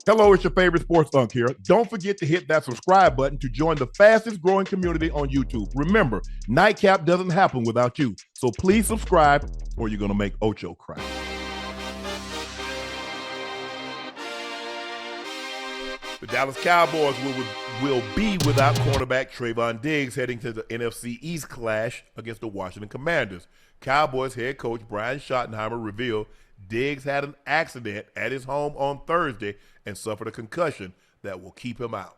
Hello, it's your favorite sports Unc here. Don't forget to hit that subscribe button to join the fastest growing community on YouTube. Remember, Nightcap doesn't happen without you. So please subscribe or you're going to make Ocho cry. The Dallas Cowboys will be without cornerback Trevon Diggs heading to the NFC East clash against the Washington Commanders. Cowboys head coach Brian Schottenheimer revealed Diggs had an accident at his home on Thursday and suffered a concussion that will keep him out.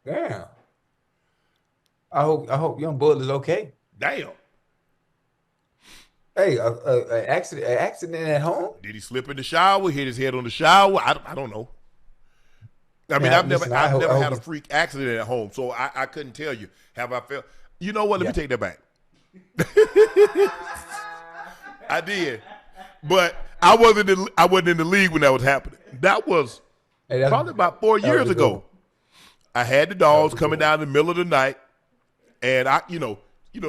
Damn. I hope young Bull is okay. Damn. Hey, an accident at home? Did he slip in the shower, hit his head on the shower? I don't know. I mean, Yeah, I've listen, never I had a hope freak accident at home, so I couldn't tell you. Have I felt? You know what? Let me take that back. I did, but I wasn't in the league when that was happening. That was probably about 4 years ago. I had the dogs coming down in the middle of the night, and I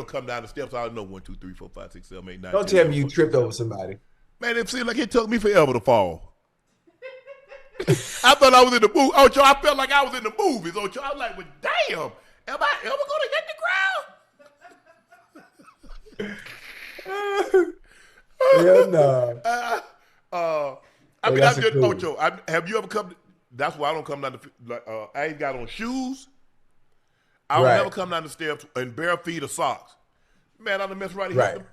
come down the steps. I don't know 1, 2, 3, 4, 5, 6, 7, 8, 9. Don't 10, tell me 11, you tripped over somebody. Man, it seemed like it took me forever to fall. I thought I was in the movie. Ocho, I felt like I was in the movies. Ocho, I was like, well, damn, am I ever going to hit the ground? Yeah, no. I mean, I'm just Ocho. Have you ever come? That's why I don't come down the. I ain't got on shoes. I don't never come down the stairs in bare feet or socks. Man, I done mess right here.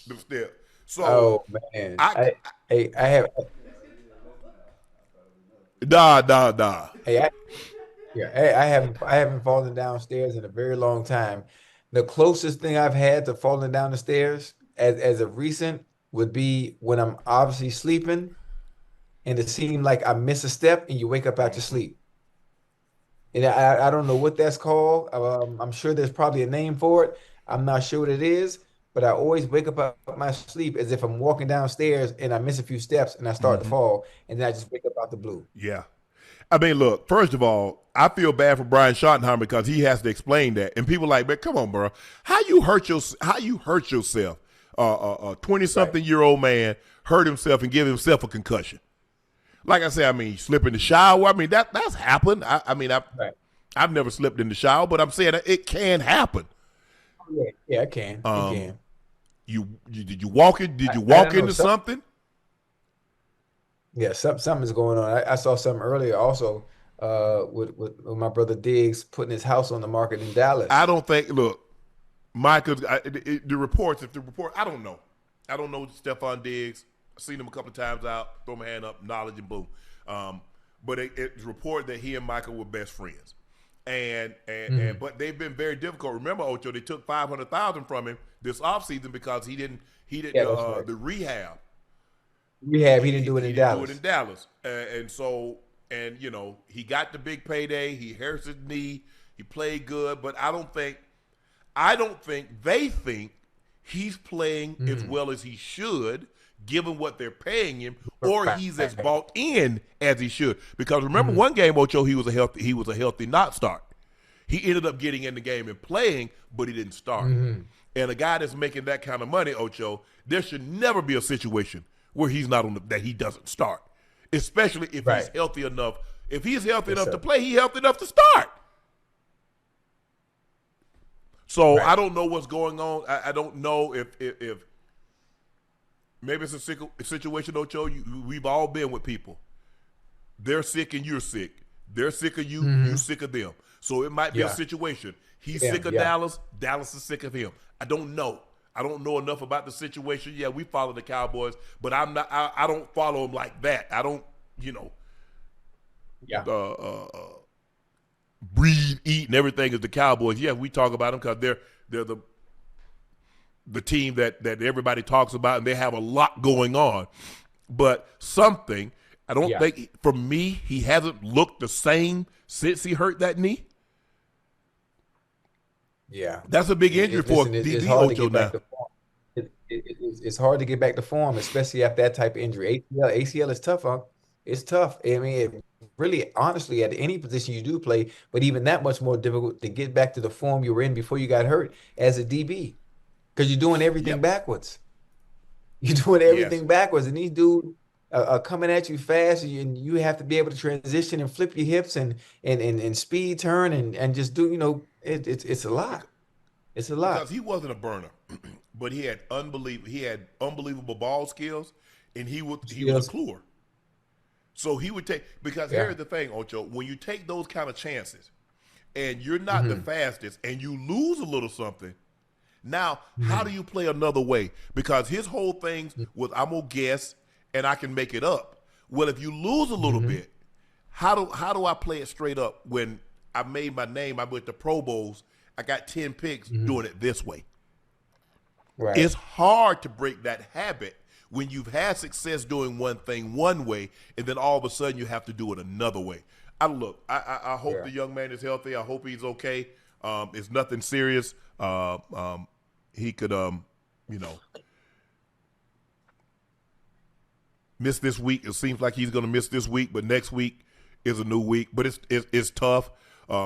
The stairs. So, oh man, I have. Nah. Hey, I haven't fallen downstairs in a very long time. The closest thing I've had to falling down the stairs as of recent would be when I'm obviously sleeping and it seemed like I miss a step and you wake up out your sleep. And I don't know what that's called. I'm sure there's probably a name for it. I'm not sure what it is, but I always wake up out of my sleep as if I'm walking downstairs and I miss a few steps and I start to fall, and then I just wake up out the blue. Yeah. I mean, look, first of all, I feel bad for Brian Schottenheimer because he has to explain that. And people are like, man, come on, bro. How you hurt yourself? A 20-something-year-old man hurt himself and give himself a concussion. Like I said, I mean, slip in the shower. I mean, that's happened. I've never slipped in the shower, but I'm saying it can happen. Yeah, it can. It can. Did you walk into something? Yeah, something's going on. I saw something earlier also with my brother Diggs putting his house on the market in Dallas. I don't think. Look, Michael, the reports. I don't know. I don't know Stephon Diggs. I've seen him a couple of times out. Throw my hand up, knowledge and boom. But it's reported that he and Michael were best friends, and but they've been very difficult. Remember, Ocho, they took $500,000 from him this offseason because he didn't the rehab. He didn't do it in Dallas. Do it in Dallas, and so he got the big payday. He hurt his knee. He played good, but I don't think they think he's playing as well as he should, given what they're paying him, or he's as bought in as he should. Because remember, one game, Ocho, he was a healthy not start. He ended up getting in the game and playing, but he didn't start. And a guy that's making that kind of money, Ocho, there should never be a situation where he's not that he doesn't start, especially if he's healthy enough. If he's healthy enough to play, he's healthy enough to start. So I don't know what's going on. I don't know if maybe it's a situation, Ocho. We've all been with people. They're sick and you're sick. They're sick of you. You sick of them. So it might be a situation. He's sick of Dallas. Dallas is sick of him. I don't know. I don't know enough about the situation. Yeah, we follow the Cowboys, but I'm not. I don't follow them like that. I don't. Breathe, eat, and everything is the Cowboys. Yeah, we talk about them because they're the team that everybody talks about, and they have a lot going on. But I don't think, for me, he hasn't looked the same since he hurt that knee. Yeah, that's a big injury for DB Ocho now. It's hard to get back to form, especially after that type of injury. ACL is tough, huh? It's tough. I mean, really, honestly, at any position you do play, but even that much more difficult to get back to the form you were in before you got hurt as a DB. because you're doing everything Yep. backwards. You're doing Yes. everything backwards, and these dudes are coming at you fast, and you have to be able to transition and flip your hips and speed turn and just do, it's a lot. Because, It's a because lot. he wasn't a burner, but he had unbelievable ball skills, and he was a Skills. cluer. So he would take, because Yeah. here's the thing, Ocho, when you take those kind of chances and you're not the Hmm. fastest and you lose a little something, now how do Hmm. you play another way? Because his whole thing was, I'm gonna guess and I can make it up. Well, if you lose a little Hmm. bit, how do I play it straight up when I made my name? I went to Pro Bowls. I got 10 picks Hmm. doing it this way. Right. It's hard to break that habit when you've had success doing one thing one way, and then all of a sudden you have to do it another way. I hope Yeah. the young man is healthy. I hope he's okay. It's nothing serious. He could, you know, miss this week. It seems like he's going to miss this week, but next week is a new week. But it's tough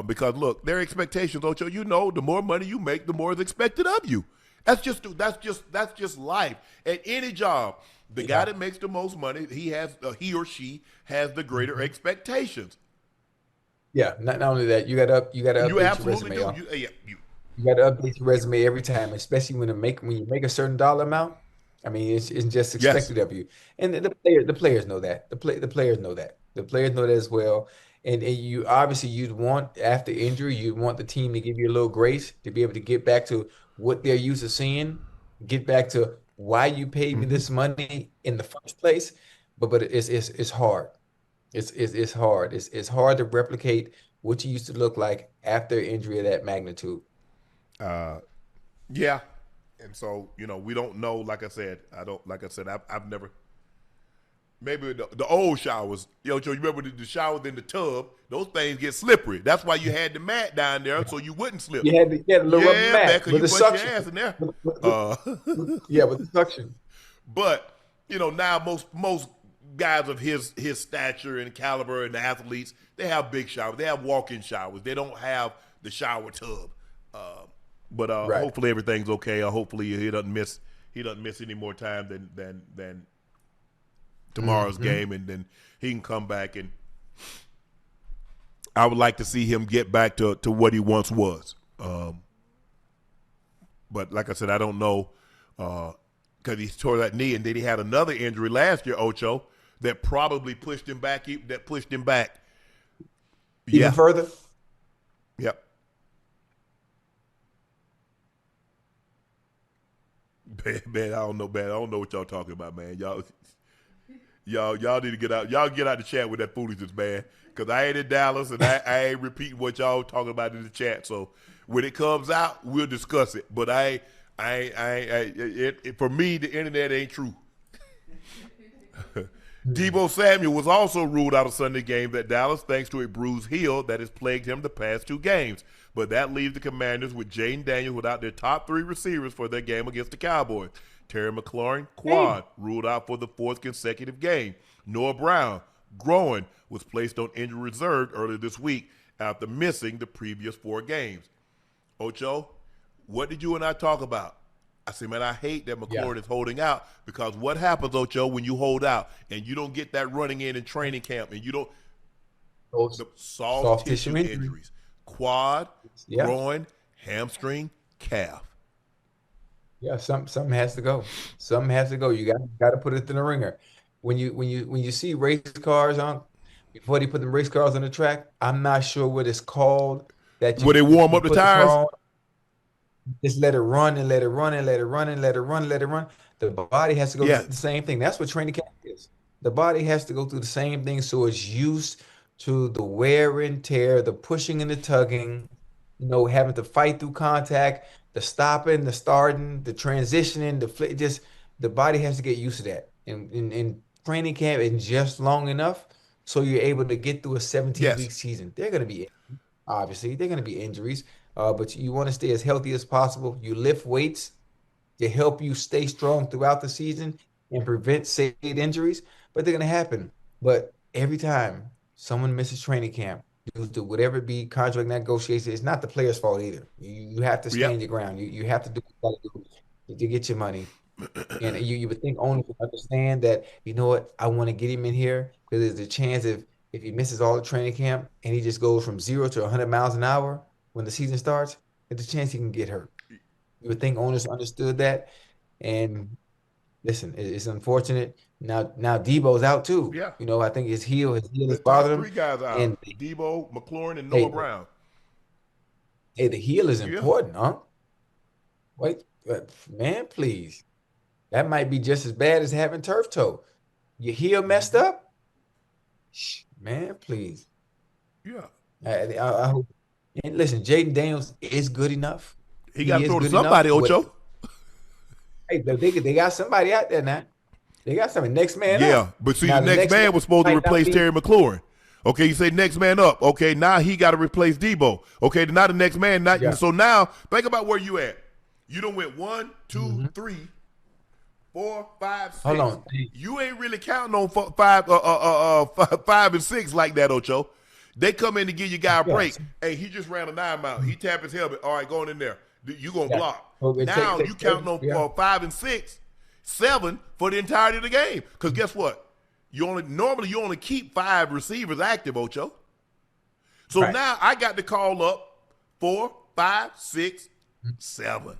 because look, their expectations, Ocho. The more money you make, the more is expected of you. That's just life. At any job, the guy Yeah. that makes the most money, he or she has the greater Mhm. expectations. Yeah. Not only that, you got to You update your absolutely resume, do. y'all. Yeah, you. You got to update your resume every time, especially when you make a certain dollar amount. I mean, it's just Yes. expected of you. And the players know that. The players know that. The players know that as well. And you obviously you'd want after injury, you'd want the team to give you a little grace to be able to get back to what they're used to seeing, get back to why you paid me Mm-hmm. this money in the first place. But it's hard. It's hard. It's hard to replicate what you used to look like after injury of that magnitude. Yeah. And so, we don't know. Like I said, I don't. Like I said, I've never. Maybe the old showers. Joe, you remember the showers in the tub? Those things get slippery. That's why you had the mat down there so you wouldn't slip. You had a little rubber Yeah, man, mat because with you the bust your suction. ass in there. With- Uh, yeah, with the suction. but now most guys of his stature and caliber and the athletes, they have big showers. They have walk-in showers. They don't have the shower tub. But Right. hopefully everything's okay. Hopefully he doesn't miss any more time than tomorrow's Hmm. game, and then he can come back. And I would like to see him get back to what he once was. But like I said, I don't know because he tore that knee, and then he had another injury last year, Ocho, that probably pushed him back. That pushed him back. Even Yeah. further. Yep. Man, I don't know, man. I don't know what y'all talking about, man. Y'all need to get out. Y'all get out the chat with that foolishness, man. Because I ain't in Dallas, and I ain't repeating what y'all talking about in the chat. So when it comes out, we'll discuss it. But for me, the internet ain't true. Debo Samuel was also ruled out of Sunday games at Dallas thanks to a bruised heel that has plagued him the past two games. But that leaves the Commanders with Jaden Daniels without their top three receivers for their game against the Cowboys. Terry McLaurin, Hey. quad, ruled out for the fourth consecutive game. Noah Brown, groin, was placed on injury reserve earlier this week after missing the previous four games. Ocho, what did you and I talk about? I said, man, I hate that Yeah. McLaurin is holding out because what happens, Ocho, when you hold out and you don't get that running in training camp and you don't Those the soft soft tissue tissue injury. injuries, quad, Yeah. groin, hamstring, calf. Yeah. Something has to go. Something has to go. You got to put it in the ringer. When you see race cars on before they put the race cars on the track, I'm not sure what it's called that Will they warm you up the put the car tires? on. Just let it run and let it run and let it run and let it run, let it run. The body has to go Yeah. through the same thing. That's what training camp is. The body has to go through the same thing so it's used to the wear and tear, the pushing and the tugging, having to fight through contact, the stopping, the starting, the transitioning, the flip. Just the body has to get used to that. And training camp is just long enough so you're able to get through a 17-week Yes. season. They're going to be obviously, they're going to be injuries, but you want to stay as healthy as possible. You lift weights to help you stay strong throughout the season and prevent said injuries, but they're going to happen. But every time someone misses training camp, due to whatever it be contract negotiation, it's not the player's fault either. You have to stand Yep. your ground. You have to do what you got to do. to get your money. And you would think owners would understand that, you know what, I want to get him in here because there's a chance if he misses all the training camp and he just goes from 0 to 100 miles an hour when the season starts, there's a chance he can get hurt. You would think owners understood that. And listen, it's unfortunate. Now Debo's out too. Yeah. I think his heel The is top bothering him. three guys out: And Debo, McLaurin, and Noah hey, Brown. hey, the heel is Yeah. important, huh? Wait, man, please. That might be just as bad as having turf toe. Your heel messed Mm-hmm. up? Man, please. Yeah. I hope. And listen, Jaden Daniels is good enough. He got He to is throw to good enough. somebody, Ocho. Hey, they got somebody out there now. They got somebody. Next man Yeah, up. but see, the Now, the next next man man was supposed to might not replace be. Terry McLaurin. Okay, you say next man up. Okay, now he got to replace Debo. Okay, now the next man. Not Yeah. so now. Think about where you at. You done went 1, 2, Mhm. 3, 4, 5, Hold 6. on. You ain't really counting on 5 and 6 like that, Ocho. They come in to give you guy a break. Yes. Hey, he just ran a 9 mile. He tap his helmet. All right, going in there. You gonna Yeah. block. Okay, Now you counting on yeah. 5 and 6, 7 for the entirety of the game. Because guess what? You only keep 5 receivers active, Ocho. So Right. now I got to call up 4, 5, 6, 7.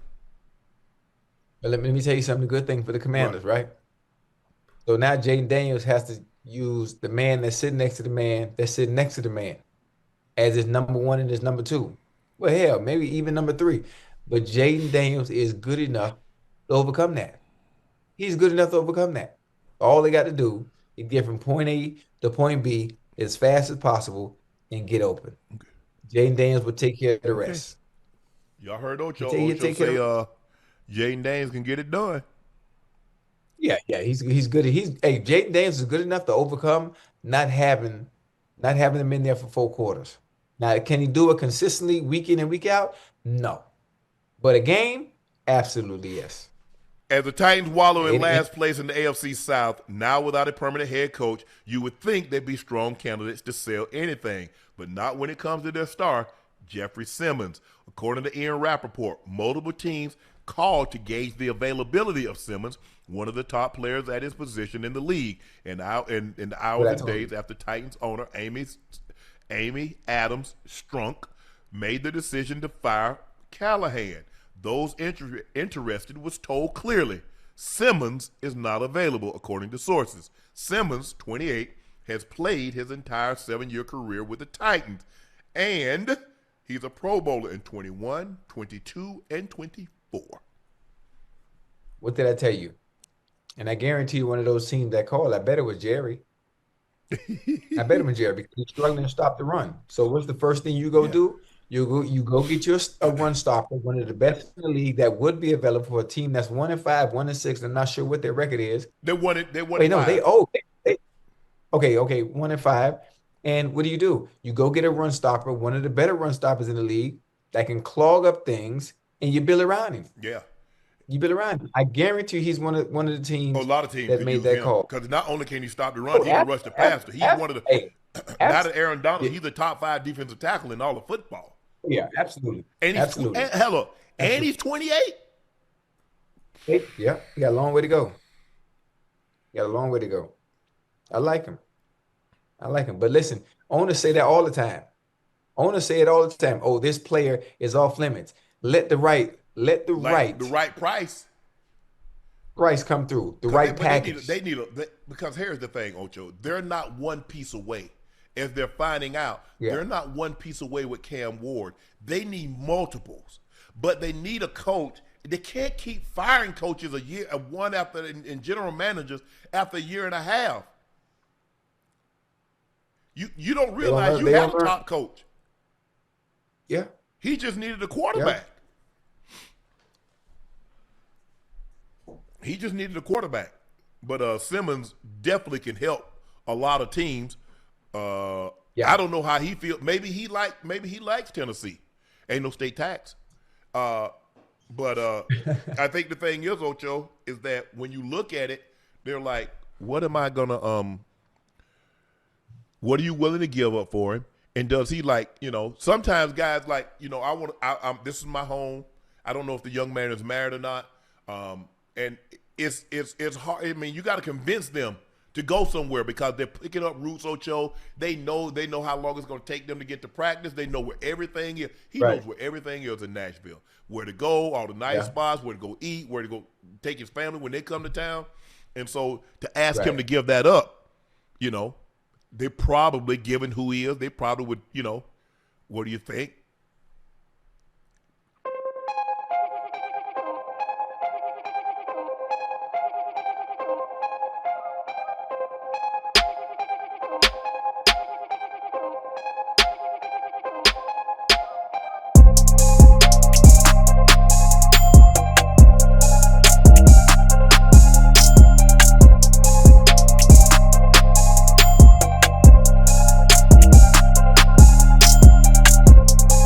But let me tell you something good thing for the Right. Commanders, right? So now Jaden Daniels has to use the man that's sitting next to the man that's sitting next to the man as his number one and his number two. Well, hell, maybe even number three. But Jaden Daniels is good enough to overcome that. He's good enough to overcome that. All they got to do is get from point A to point B as fast as possible and get open. Okay. Jaden Daniels will take care of the Okay. rest. Y'all heard Ocho. He'll Ocho take care say of. Jaden Daniels can get it done. Yeah, he's good. Hey, Jaden Daniels is good enough to overcome not having him in there for 4 quarters. Now, can he do it consistently week in and week out? No. But a game, absolutely yes. As the Titans wallow in And last place in the AFC South, now without a permanent head coach, you would think they'd be strong candidates to sell anything, but not when it comes to their star, Jeffrey Simmons. According to Ian Rappaport, multiple teams called to gauge the availability of Simmons, one of the top players at his position in the league, in the what hours I and told days you. after Titans owner Amy Adams Strunk made the decision to fire Callahan. Those interested was told clearly Simmons is not available, according to sources. Simmons, 28, has played his entire 7-year career with the Titans, and he's a Pro Bowler in 21, 22, and 24. What did I tell you? And I guarantee you one of those teams that called, I bet it was Jerry. I bet it was Jerry because he's struggling to stop the run. So what's the first thing you go Yeah. do? You go get your a run stopper, one of the best in the league that would be available for a team that's 1-5, 1-6. I'm not sure what their record is. They won it. They won Wait, it no, five. okay, 1-5. And what do? You go get a run stopper, one of the better run stoppers in the league that can clog up things, and you build around him. Yeah. You build around him. I guarantee he's one of the A teams lot of teams that could made use that him call. because not only can he stop the run, Oh, he can rush the passer. He's one of the. hey, Now that Aaron Donald, yeah, he's a top 5 defensive tackle in all of football, yeah, absolutely, and absolutely, hello, and absolutely. he's 28. Yeah, he got a long way to go. He got a long way to go. I like him. I like him. But listen, owners say that all the time. Owners say it all the time. Oh, this player is off limits. Let the right Like the right price. price come through. The 'Cause right but package. because here's the thing, Ocho. They're not one piece away. As they're finding out, Yeah. they're not one piece away with Cam Ward. They need multiples, but they need a coach. They can't keep firing coaches a year, one after, and general managers after a year and a half. You don't realize you They have don't a learn. top coach. Yeah. He just needed a quarterback. He just needed a quarterback. But Simmons definitely can help a lot of teams. Yeah. I don't know how he feels. Maybe he likes Tennessee. Ain't no state tax. But I think the thing is, Ocho, is that when you look at it, they're like, what am I gonna what are you willing to give up for him? And does he sometimes guys like, this is my home. I don't know if the young man is married or not. And it's hard. I mean, you got to convince them to go somewhere because they're picking up roots. Ocho, they know how long it's going to take them to get to practice. They know where everything is. He knows where everything is in Nashville. Where to go, all the nice spots, where to go eat, where to go take his family when they come to town. And so to ask him to give that up, they probably, given who he is, they probably would, what do you think?